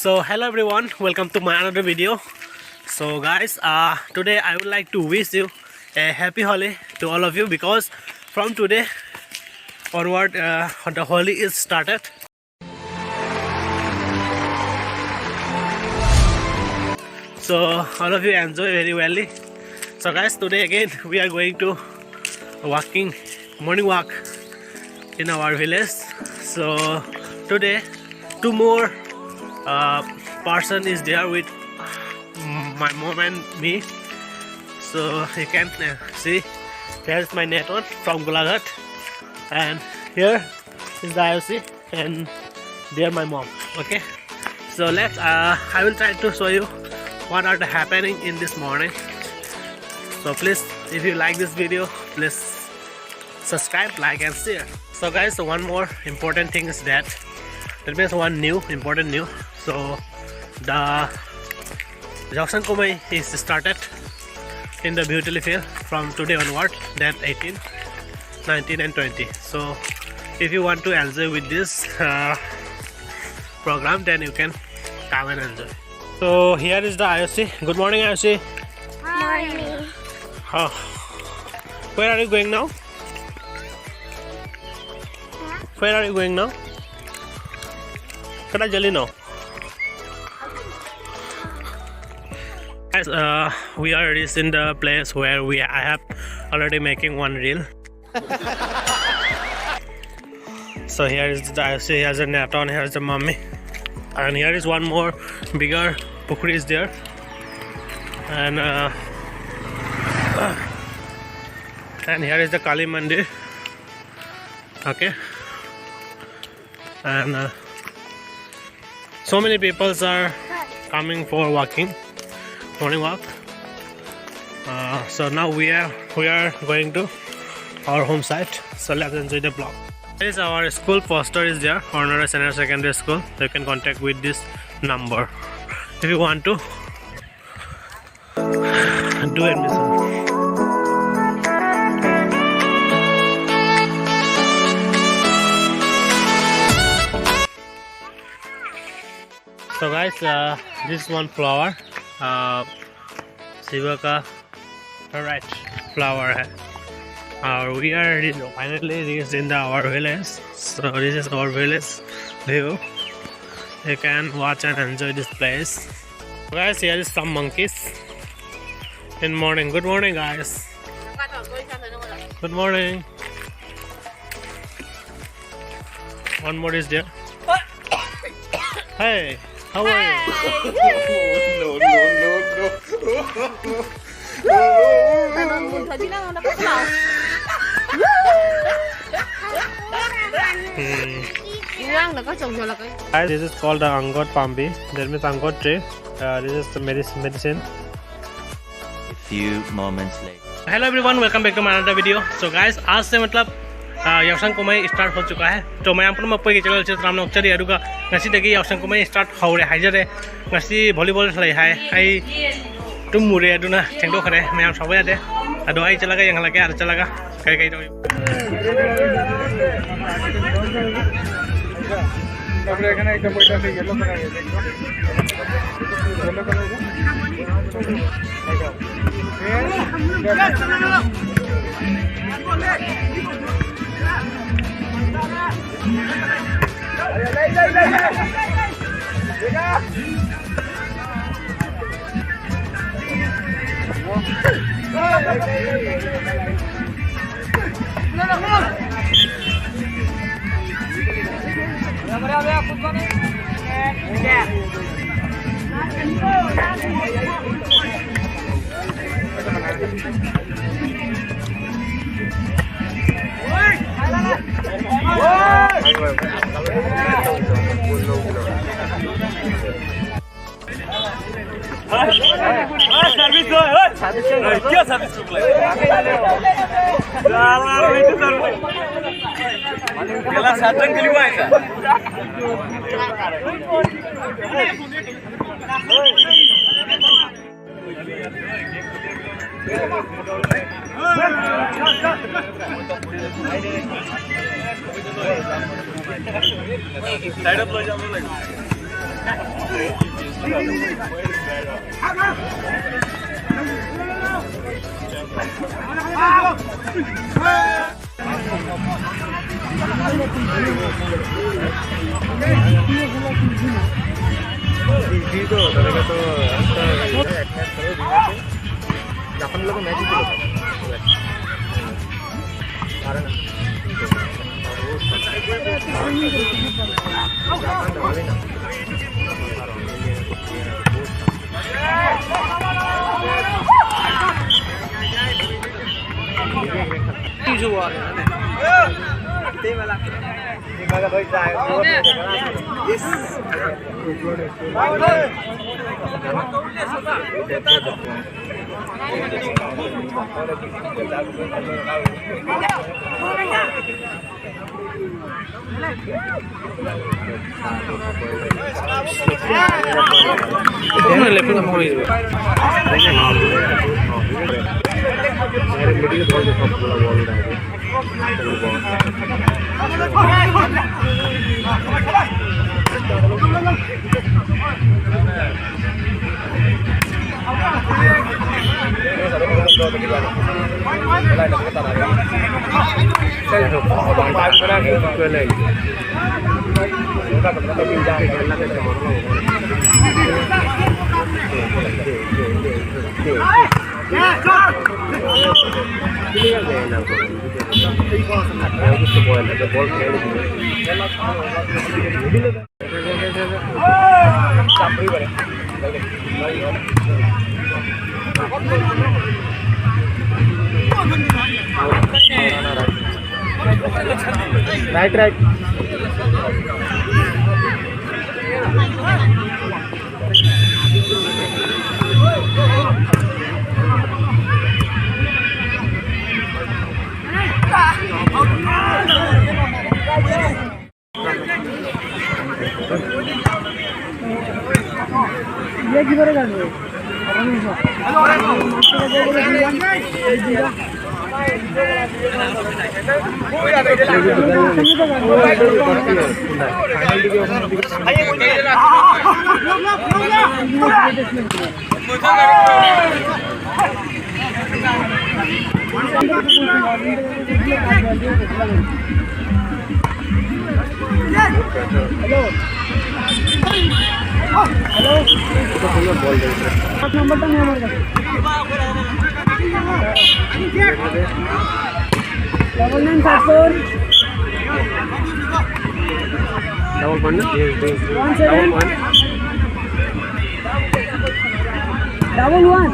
So hello everyone, welcome to my another video. So guys, today I would like to wish you a happy Holi to all of you, because from today onward the Holi is started. So all of you enjoy very well. So guys, today again we are going to morning walk in our village. So today two more person is there with my mom and me. So you can see there's my network from Gulaghat, and here is the IOC, and there my mom. Okay, so let's I will try to show you what are the happening in this morning. So please, if you like this video, please subscribe, like and share. So guys, so one more important thing is that means one important news. So the Yaosang Kumhei is started in the beautiful field from today onward, that 18, 19 and 20. So if you want to enjoy with this program, then you can come and enjoy. So here is the IOC. Good morning, IOC. Morning. Where are you going now? Where are you going now? Can I tell you now? Guys, we are reaching the place where I have already making one reel. So here is the IOC, here's the Naton, here's the mommy, and here is one more bigger pukri is there, and here is the Kali Mandir. Okay, and so many people are coming for morning walk. So now we are going to our home site. So let's enjoy the vlog. This is our school poster is there, Honora Senior Secondary School. So you can contact with this number if you want to do admission. So guys, this is one flower, Shiva ka right flower hai. We are finally reached in our village. So this is our village view. You can watch and enjoy this place. So guys, here is some monkeys in morning. Good morning, guys. Good morning. One more is there. Hey, how are you? This is called the angot pambi. That means angot tree. This is the medicine. A few moments later. Hello everyone, welcome back to my another video. So guys, आज से मतलब याओसांग कुमहई start हो चुका है. तो मैं आपको मपई चैनल से राम नौचरी अरुगा ngasi dagi याओसांग कुमहई स्टार्ट हौरे हाइजरे ngasi volleyball lai hai ai tumure aduna thengdo khare mayam sabai ade ado ai chalaga yang lage ar chalaga kai kai do তারপরে এখানে একটা বইটা আছে ইয়েলো কালার দেখো ইয়েলো কালার क्या सर्विस साइड अप ले जाओ জাপান লোক ম্যাচ ছিল পারে না কিছু বলে राइट राइट ये की बारे करने नंबर नहीं हमारे डबल 954 डबल वन